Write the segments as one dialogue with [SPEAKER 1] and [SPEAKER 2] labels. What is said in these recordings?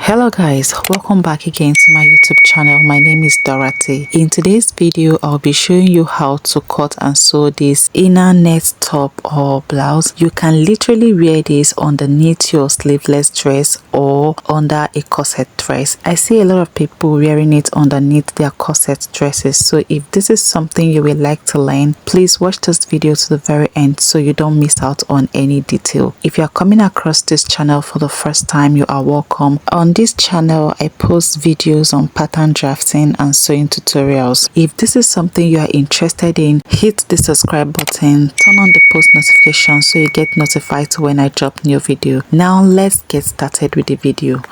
[SPEAKER 1] Hello guys, welcome back again to my YouTube channel. My name is Dorothy. In today's video, I'll be showing you how to cut and sew this inner net top or blouse. You can literally wear this underneath your sleeveless dress or under a corset dress. I see a lot of people wearing it underneath their corset dresses. So if this is something you would like to learn, please watch this video to the very end so you don't miss out on any detail. If you are coming across this channel for the first time, you are welcome. On this channel, I post videos on pattern drafting and sewing tutorials. If this is something you are interested in, hit the subscribe button, turn on the post notification so you get notified when I drop new video. Now let's get started with the video.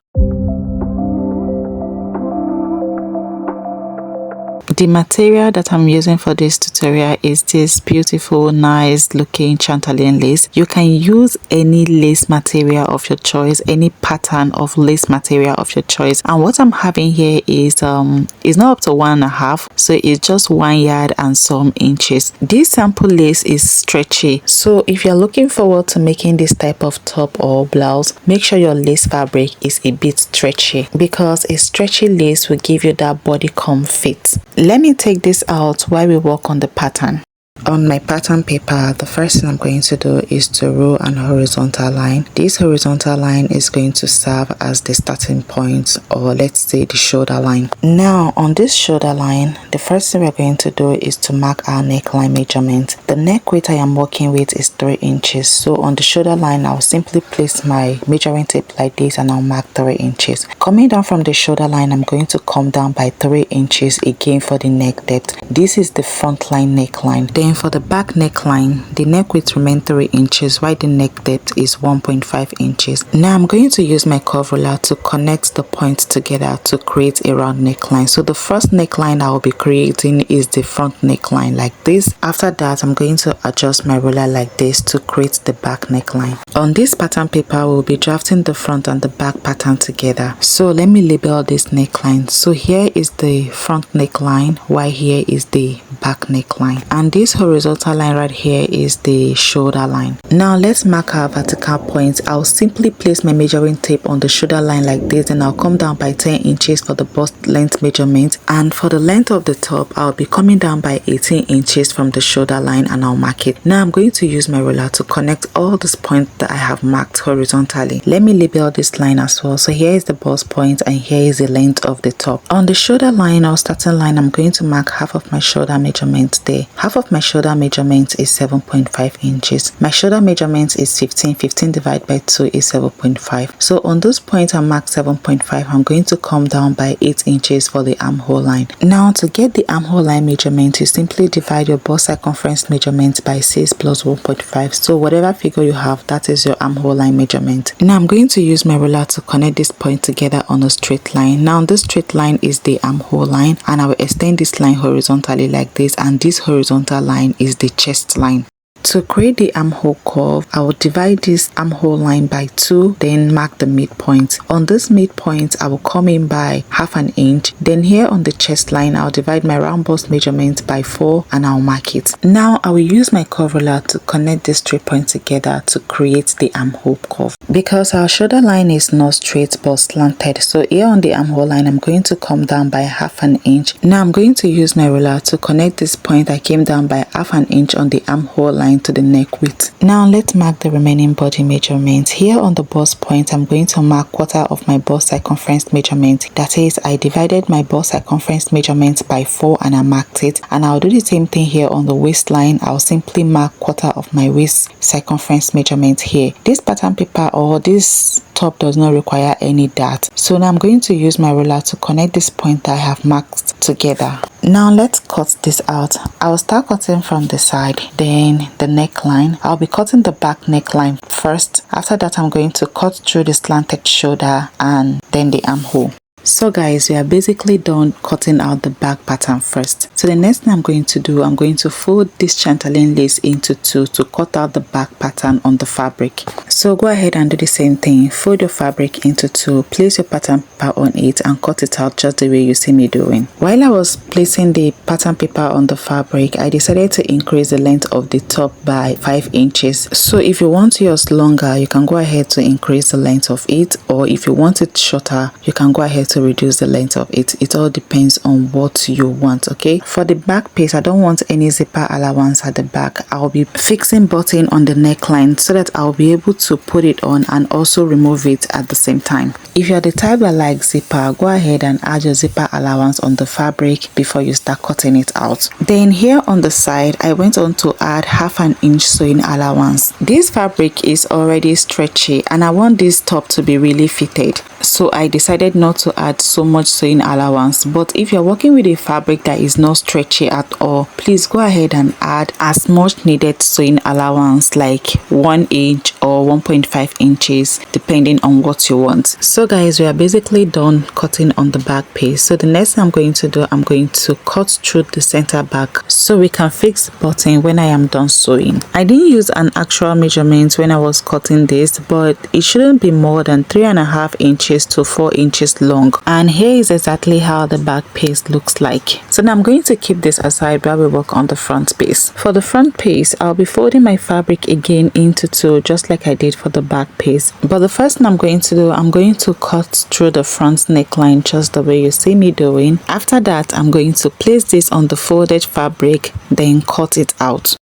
[SPEAKER 1] The material that I'm using for this tutorial is this beautiful, nice looking chantilly lace. You can use any lace material of your choice, any pattern of lace material of your choice. And what I'm having here is not up to 1.5, so it's just 1 yard and some inches. This sample lace is stretchy, so if you're looking forward to making this type of top or blouse, make sure your lace fabric is a bit stretchy, because a stretchy lace will give you that bodycon fit. Let me take this out while we work on the pattern. On my pattern paper, the first thing I'm going to do is to row an horizontal line. This horizontal line is going to serve as the starting point, or let's say the shoulder line. Now on this shoulder line, the first thing we're going to do is to mark our neckline measurement. The neck width I am working with is 3 inches. So on the shoulder line, I'll simply place my measuring tape like this and I'll mark 3 inches. Coming down from the shoulder line, I'm going to come down by 3 inches again for the neck depth. This is the front line neckline. Then for the back neckline, the neck width remains 3 inches while the neck depth is 1.5 inches. Now I'm going to use my curve ruler to connect the points together to create a round neckline. So the first neckline I will be creating is the front neckline like this. After that, I'm going to adjust my ruler like this to create the back neckline. On this pattern paper, we'll be drafting the front and the back pattern together. So let me label this neckline. So here is the front neckline while here is the back neckline, and this horizontal line right here is the shoulder line. Now let's mark our vertical points. I'll simply place my measuring tape on the shoulder line like this, and I'll come down by 10 inches for the bust length measurement, and for the length of the top I'll be coming down by 18 inches from the shoulder line, and I'll mark it. Now I'm going to use my ruler to connect all these points that I have marked horizontally. Let me label this line as well. So here is the bust point and here is the length of the top. On the shoulder line or starting line, I'm going to mark half of my shoulder measurement there. Half of my shoulder measurement is 7.5 inches. My shoulder measurement is 15 divided by 2 is 7.5. So on those points I marked 7.5, I'm going to come down by 8 inches for the armhole line. Now to get the armhole line measurement, you simply divide your bust circumference measurement by 6 plus 1.5. So whatever figure you have, that is your armhole line measurement. Now I'm going to use my ruler to connect this point together on a straight line. Now this straight line is the armhole line, and I will extend this line horizontally like this, and this horizontal line is the chest line. To create the armhole curve, I will divide this armhole line by 2, then mark the midpoint. On this midpoint, I will come in by 1/2 inch. Then here on the chest line, I'll divide my round bust measurement by 4 and I'll mark it. Now I will use my curve ruler to connect these 3 points together to create the armhole curve. Because our shoulder line is not straight but slanted, so here on the armhole line, I'm going to come down by 1/2 inch. Now I'm going to use my ruler to connect this point I came down by 1/2 inch on the armhole line to the neck width. Now let's mark the remaining body measurement. Here on the bust point, I'm going to mark 1/4 of my bust circumference measurement. That is, I divided my bust circumference measurement by 4 and I marked it. And I'll do the same thing here on the waistline. I'll simply mark 1/4 of my waist circumference measurement here. This pattern paper or this top does not require any dart. So now I'm going to use my ruler to connect this point that I have marked together. Now let's cut this out. I'll start cutting from the side, then the neckline. I'll be cutting the back neckline first. After that, I'm going to cut through the slanted shoulder and then the armhole. So guys, we are basically done cutting out the back pattern first. So the next thing I'm going to do, I'm going to fold this chantaline lace into two to cut out the back pattern on the fabric. So go ahead and do the same thing. Fold your fabric into two, place your pattern paper on it and cut it out just the way you see me doing. While I was placing the pattern paper on the fabric, I decided to increase the length of the top by 5 inches. So if you want yours longer, you can go ahead to increase the length of it, or if you want it shorter, you can go ahead to reduce the length of it. It all depends on what you want. Okay, for the back piece, I don't want any zipper allowance at the back. I'll be fixing button on the neckline so that I'll be able to put it on and also remove it at the same time. If you're the type that likes zipper, go ahead and add your zipper allowance on the fabric before you start cutting it out. Then here on the side, I went on to add 1/2 inch sewing allowance. This fabric is already stretchy and I want this top to be really fitted, so I decided not to add so much sewing allowance. But if you're working with a fabric that is not stretchy at all, please go ahead and add as much needed sewing allowance, like 1 inch or 1.5 inches depending on what you want. So guys, we are basically done cutting on the back piece. So the next thing I'm going to do, I'm going to cut through the center back so we can fix the button when I am done sewing. I didn't use an actual measurement when I was cutting this, but it shouldn't be more than 3.5 inches to 4 inches long. And here is exactly how the back piece looks like. So now I'm going to keep this aside while we work on the front piece. For the front piece, I'll be folding my fabric again into two, just like I did for the back piece. But the first thing I'm going to do, I'm going to cut through the front neckline just the way you see me doing. After that, I'm going to place this on the folded fabric, then cut it out.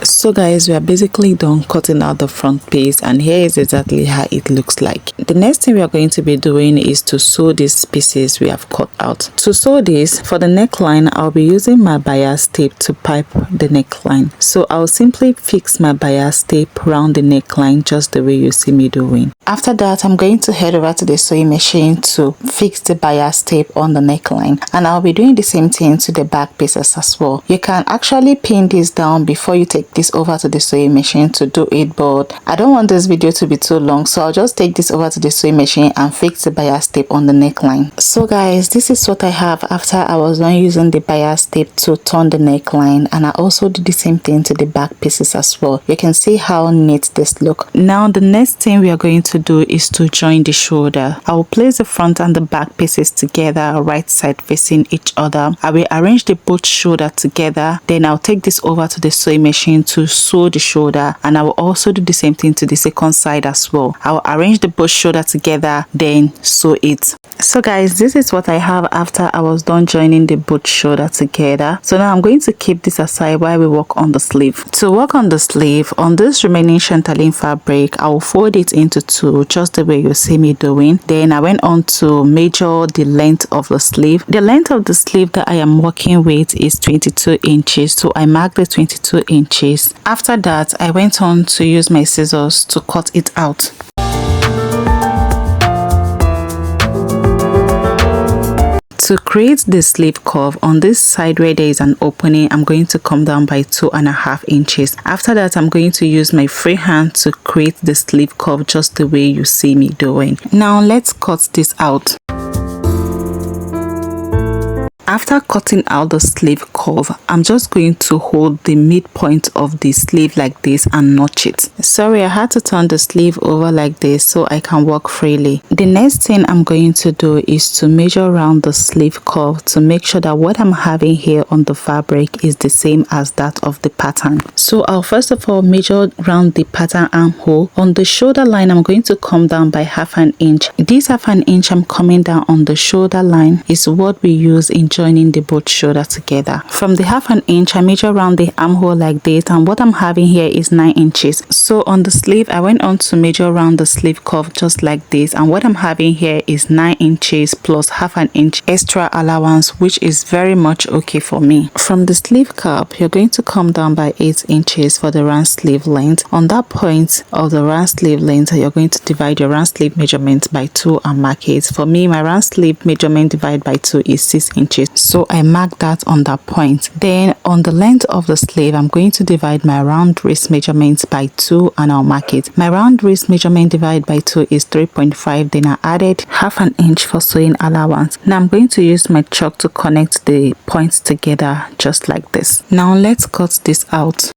[SPEAKER 1] So guys, we are basically done cutting out the front piece, and here is exactly how it looks like. The next thing we are going to be doing is to sew these pieces we have cut out. To sew this, for the neckline, I'll be using my bias tape to pipe the neckline. So I'll simply fix my bias tape around the neckline just the way you see me doing. After that, I'm going to head over to the sewing machine to fix the bias tape on the neckline, and I'll be doing the same thing to the back pieces as well. You can actually pin this down before you take this over to the sewing machine to do it, but I don't want this video to be too long, so I'll just take this over to the sewing machine and fix the bias tape on the neckline. So guys, this is what I have after I was done using the bias tape to turn the neckline, and I also did the same thing to the back pieces as well. You can see how neat this look. Now the next thing we are going to do is to join the shoulder. I will place the front and the back pieces together, right side facing each other. I will arrange the both shoulder together, then I'll take this over to the sewing machine to sew the shoulder, and I will also do the same thing to the second side as well. I will arrange the both shoulder together, then sew it. So guys, this is what I have after I was done joining the both shoulder together. So now I'm going to keep this aside while we work on the sleeve. To work on the sleeve, on this remaining chantaline fabric, I will fold it into two just the way you see me doing. Then I went on to measure the length of the sleeve. The length of the sleeve that I am working with is 22 inches, so I marked the 22 inches. After that, I went on to use my scissors to cut it out. To create the sleeve curve, on this side where there is an opening, I'm going to come down by 2.5 inches. After that, I'm going to use my free hand to create the sleeve curve just the way you see me doing. Now let's cut this out. After cutting out the sleeve curve, I'm just going to hold the midpoint of the sleeve like this and notch it. Sorry, I had to turn the sleeve over like this so I can work freely. The next thing I'm going to do is to measure around the sleeve curve to make sure that what I'm having here on the fabric is the same as that of the pattern. So I'll first of all measure around the pattern armhole. On the shoulder line, I'm going to come down by 1/2 inch. This 1/2 inch I'm coming down on the shoulder line is what we use in joining the both shoulder together. From the 1/2 inch, I measure around the armhole like this, and what I'm having here is 9 inches. So on the sleeve, I went on to measure around the sleeve curve just like this, and what I'm having here is 9 inches plus 1/2 inch extra allowance, which is very much okay for me. From the sleeve cap, you're going to come down by 8 inches for the round sleeve length. On that point of the round sleeve length, you're going to divide your round sleeve measurement by 2 and mark it. For me, my round sleeve measurement divided by 2 is 6 inches. edges, so I mark that on that point. Then on the length of the sleeve, I'm going to divide my round wrist measurement by 2 and I'll mark it. My round wrist measurement divided by 2 is 3.5. Then I added half an inch for sewing allowance. Now I'm going to use my chalk to connect the points together just like this. Now let's cut this out.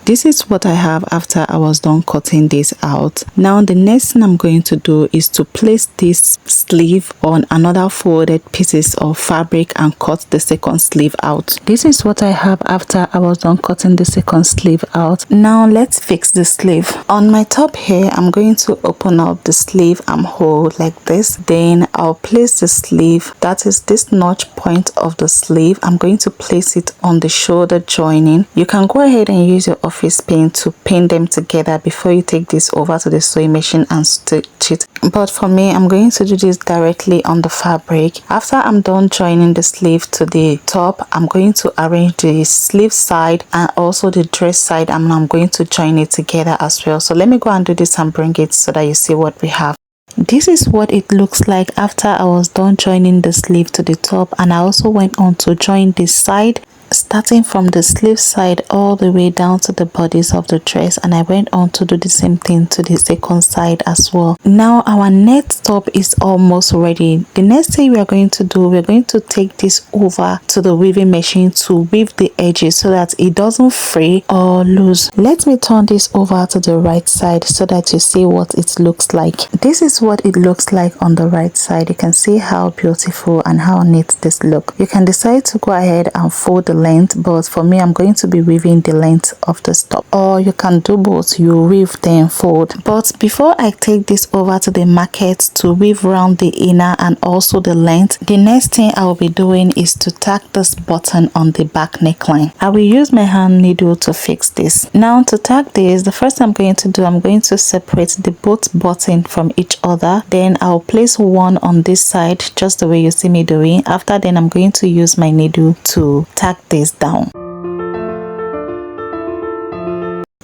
[SPEAKER 1] This is what I have after I was done cutting this out. Now the next thing I'm going to do is to place this sleeve on another folded pieces of fabric and cut the second sleeve out. This is what I have after I was done cutting the second sleeve out. Now let's fix the sleeve. On my top here, I'm going to open up the sleeve armhole like this. Then I'll place the sleeve, that is this notch point of the sleeve. I'm going to place it on the shoulder joining. You can go ahead and use your office pin to pin them together before you take this over to the sewing machine and stitch it, but for me I'm going to do this directly on the fabric. After I'm done joining the sleeve to the top, I'm going to arrange the sleeve side and also the dress side, and I'm going to join it together as well. So let me go and do this and bring it so that you see what we have. This is what it looks like after I was done joining the sleeve to the top, and I also went on to join this side, starting from the sleeve side all the way down to the bodice of the dress, and I went on to do the same thing to the second side as well. Now our net top is almost ready. The next thing we are going to do, we're going to take this over to the weaving machine to weave the edges so that it doesn't fray or loose. Let me turn this over to the right side so that you see what it looks like. This is what it looks like on the right side. You can see how beautiful and how neat this looks. You can decide to go ahead and fold the length, but for me I'm going to be weaving the length of the top, or you can do both, you weave then fold. But before I take this over to the market to weave around the inner and also the length, the next thing I will be doing is to tack this button on the back neckline. I will use my hand needle to fix this. Now to tack this, the first I'm going to do, I'm going to separate the both button from each other. Then I'll place one on this side just the way you see me doing. After then I'm going to use my needle to tack this down.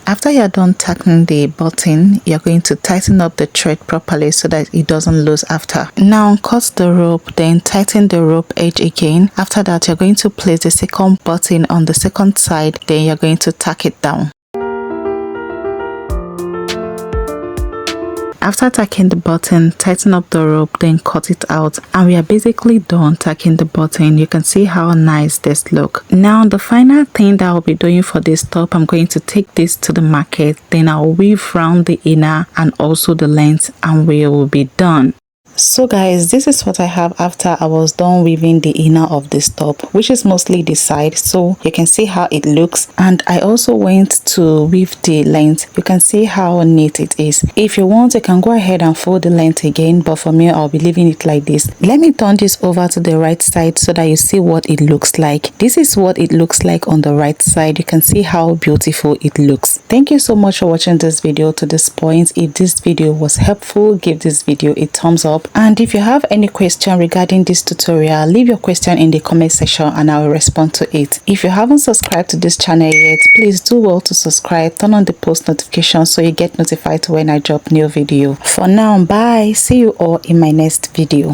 [SPEAKER 1] After you're done tacking the button, you're going to tighten up the thread properly so that it doesn't lose after. Now cut the rope, then tighten the rope edge again. After that, you're going to place the second button on the second side, then you're going to tack it down. After tacking the button, tighten up the rope, then cut it out, and we are basically done tacking the button. You can see how nice this look. Now the final thing that I'll be doing for this top, I'm going to take this to the market, then I'll weave around the inner and also the length, and we will be done. So guys, this is what I have after I was done weaving the inner of this top, which is mostly the side, so you can see how it looks. And I also went to weave the length. You can see how neat it is. If you want, you can go ahead and fold the length again, but for me I'll be leaving it like this. Let me turn this over to the right side so that you see what it looks like. This is what it looks like on the right side. You can see how beautiful it looks. Thank you so much for watching this video to this point. If this video was helpful, give this video a thumbs up. And if you have any question regarding this tutorial, leave your question in the comment section and I will respond to it. If you haven't subscribed to this channel yet, please do well to subscribe, turn on the post notification so you get notified when I drop new video. For now, bye. See you all in my next video.